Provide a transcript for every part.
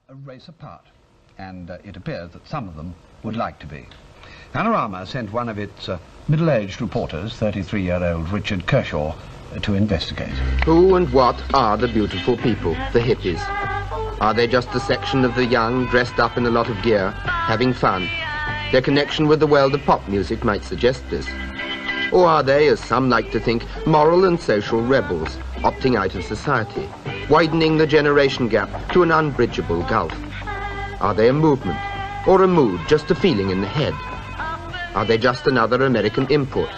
a race apart, and it appears that some of them would like to be. Panorama sent one of its middle-aged reporters, 33-year-old Richard Kershaw, to investigate. Who and what are the beautiful people, the hippies? Are they just a section of the young, dressed up in a lot of gear, having fun? Their connection with the world of pop music might suggest this. Or are they, as some like to think, moral and social rebels, opting out of society, widening the generation gap to an unbridgeable gulf? Are they a movement, or a mood, just a feeling in the head? Are they just another American import?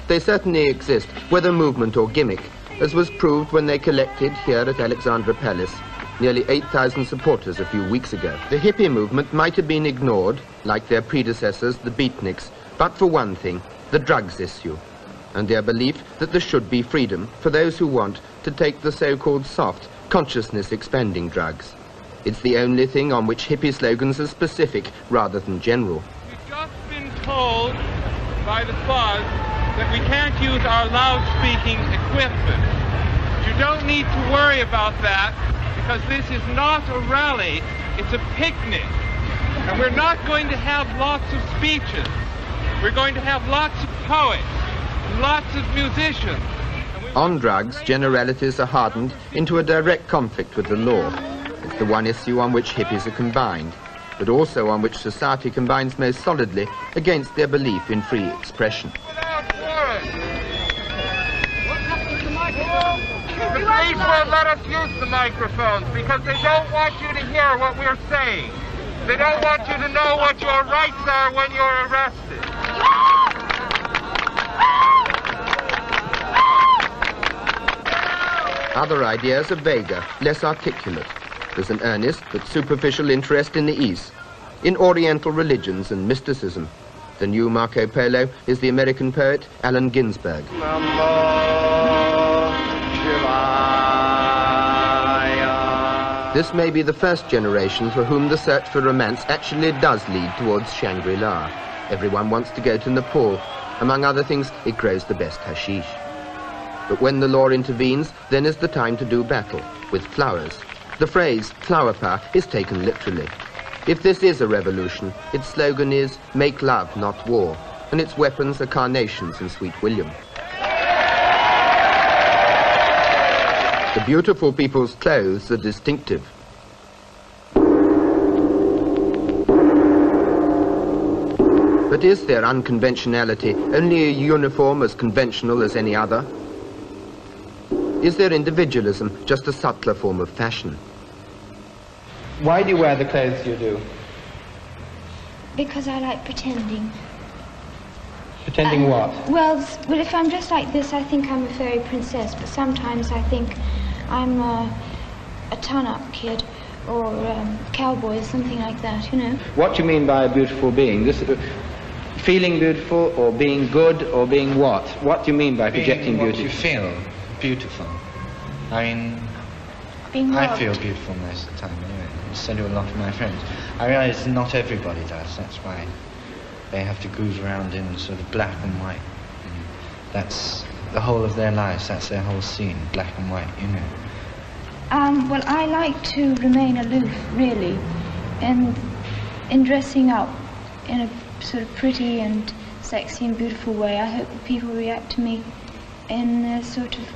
They certainly exist, whether movement or gimmick, as was proved when they collected here at Alexandra Palace nearly 8,000 supporters a few weeks ago. The hippie movement might have been ignored, like their predecessors, the beatniks, but for one thing, the drugs issue, and their belief that there should be freedom for those who want to take the so-called soft, consciousness-expanding drugs. It's the only thing on which hippie slogans are specific rather than general. We've just been told by the fuzz that we can't use our loudspeaking equipment. You don't need to worry about that, because this is not a rally, it's a picnic. And we're not going to have lots of speeches. We're going to have lots of poets and lots of musicians. On drugs, generalities are hardened into a direct conflict with the law. It's the one issue on which hippies are combined, but also on which society combines most solidly against their belief in free expression. The police won't let us use the microphones because they don't want you to hear what we're saying. They don't want you to know what your rights are when you're arrested. Other ideas are vaguer, less articulate. There's an earnest but superficial interest in the East, in Oriental religions and mysticism. The new Marco Polo is the American poet Allen Ginsberg. This may be the first generation for whom the search for romance actually does lead towards Shangri-La. Everyone wants to go to Nepal. Among other things, it grows the best hashish. But when the law intervenes, then is the time to do battle, with flowers. The phrase, flower power, is taken literally. If this is a revolution, its slogan is, make love, not war, and its weapons are carnations and Sweet William. The beautiful people's clothes are distinctive. But is their unconventionality only a uniform as conventional as any other? Is their individualism just a subtler form of fashion? Why do you wear the clothes you do? Because I like pretending. Pretending what? Well, if I'm dressed like this, I think I'm a fairy princess, but sometimes I think I'm a ton-up kid or a cowboy or something like that, you know. What do you mean by a beautiful being? This, feeling beautiful or being good or being what? What do you mean by projecting beauty? What you feel beautiful. I mean, Being I loved. feel beautiful most of the time anyway. So do a lot of my friends. I realise not everybody does. That's why they have to groove around in sort of black and white. And that's the whole of their lives. That's their whole scene, black and white, you know. Well, I like to remain aloof, really, and in dressing up in a sort of pretty and sexy and beautiful way. I hope that people react to me in a sort of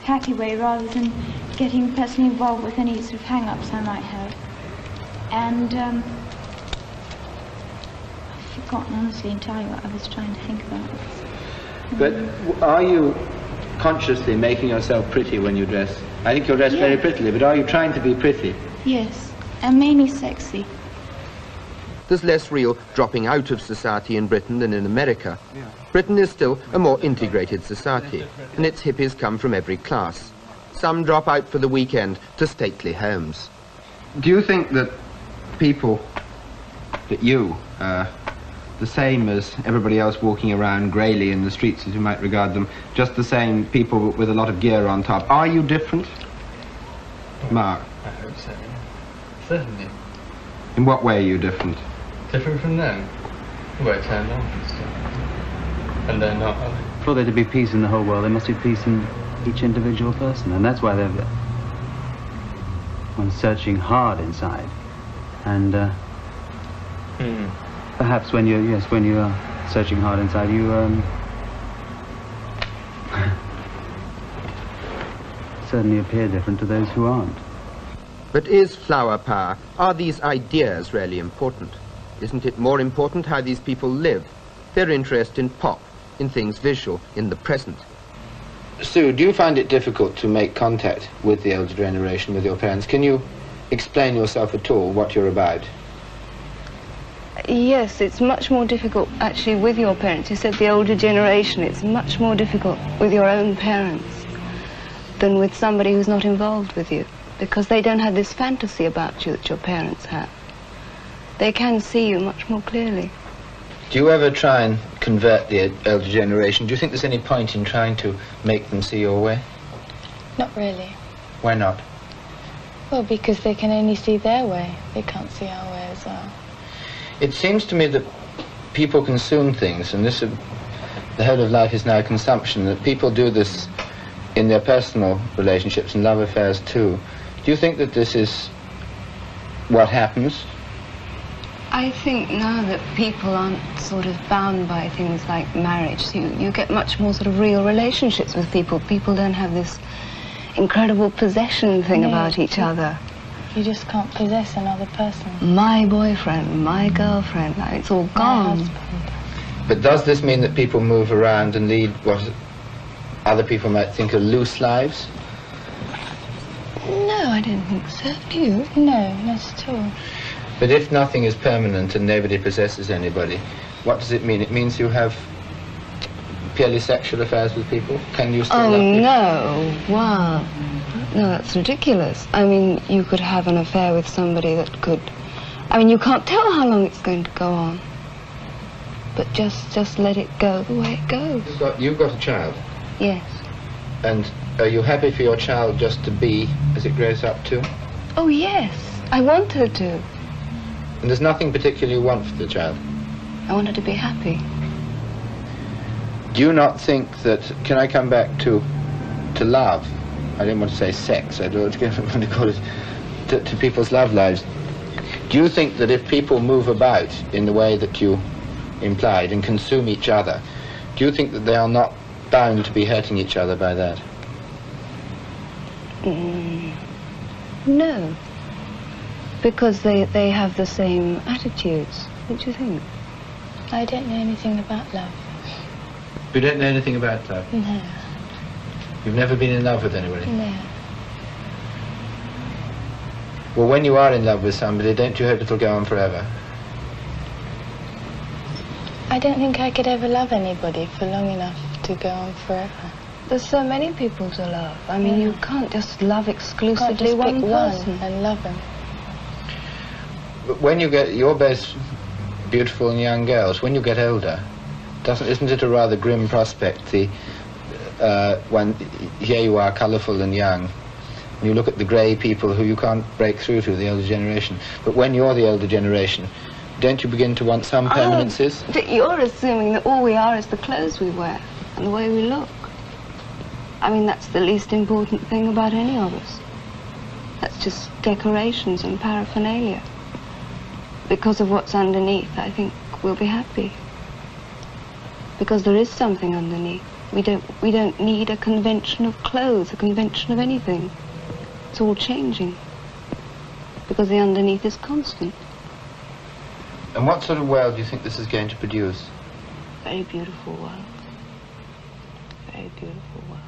happy way rather than getting personally involved with any sort of hang-ups I might have. And I've forgotten honestly entirely what I was trying to think about. But are you consciously making yourself pretty when you dress? I think you're dressed very prettily, but are you trying to be pretty? Yes, and mainly sexy. There's less real dropping out of society in Britain than in America. Britain is still a more integrated society, and its hippies come from every class. Some drop out for the weekend to stately homes. Do you think that people, that you, the same as everybody else walking around greyly in the streets as you might regard them, just the same people with a lot of gear on top, are you different? Mark? I hope so, certainly. In what way are you different? Different from them? We're turned on and stuff. And they're not, are they? For there to be peace in the whole world, there must be peace in each individual person, and that's why they're one's searching hard inside, and perhaps when you are searching hard inside, you certainly appear different to those who aren't. But is flower power, are these ideas really important? Isn't it more important how these people live, their interest in pop, in things visual, in the present? Sue, do you find it difficult to make contact with the elder generation, with your parents? Can you explain yourself at all, what you're about? Yes, it's much more difficult actually with your parents. You said the older generation, it's much more difficult with your own parents than with somebody who's not involved with you, because they don't have this fantasy about you that your parents have. They can see you much more clearly. Do you ever try and convert the elder generation? Do you think there's any point in trying to make them see your way? Not really. Why not? Well, because they can only see their way. They can't see our way as well. It seems to me that people consume things, and this, the whole of life is now consumption, that people do this in their personal relationships and love affairs too. Do you think that this is what happens? I think now that people aren't sort of bound by things like marriage, so you get much more sort of real relationships with people. People don't have this incredible possession thing about each other. You just can't possess another person. My boyfriend, my girlfriend, it's all gone. My husband. But does this mean that people move around and lead what other people might think are loose lives? No, I don't think so. Do you? No, not at all. But if nothing is permanent and nobody possesses anybody, what does it mean? It means you have purely sexual affairs with people? Can you still love people? No, wow. No, that's ridiculous. I mean, you could have an affair with somebody that could... I mean, you can't tell how long it's going to go on. But just let it go the way it goes. You've got a child? Yes. And are you happy for your child just to be as it grows up too? Oh, yes. I want her to. And there's nothing particularly you want for the child? I want her to be happy. Do you not think that... Can I come back to love? I didn't want to say sex. I don't want to call it... To people's love lives. Do you think that if people move about in the way that you implied and consume each other, do you think that they are not bound to be hurting each other by that? No. Because they have the same attitudes. What do you think? I don't know anything about love. You don't know anything about love? No. You've never been in love with anybody? No. Well, when you are in love with somebody, don't you hope it'll go on forever? I don't think I could ever love anybody for long enough to go on forever. There's so many people to love. I mean, you can't just love exclusively one person and love them. But when you get... You're both beautiful and young girls. When you get older, isn't it a rather grim prospect? When here you are, colourful and young, and you look at the grey people who you can't break through to, the older generation. But when you're the older generation, don't you begin to want some permanences? You're assuming that all we are is the clothes we wear and the way we look. I mean, that's the least important thing about any of us. That's just decorations and paraphernalia. Because of what's underneath, I think we'll be happy. Because there is something underneath. We don't need a convention of clothes, a convention of anything. It's all changing. Because the underneath is constant. And what sort of world do you think this is going to produce? Very beautiful world. Very beautiful world.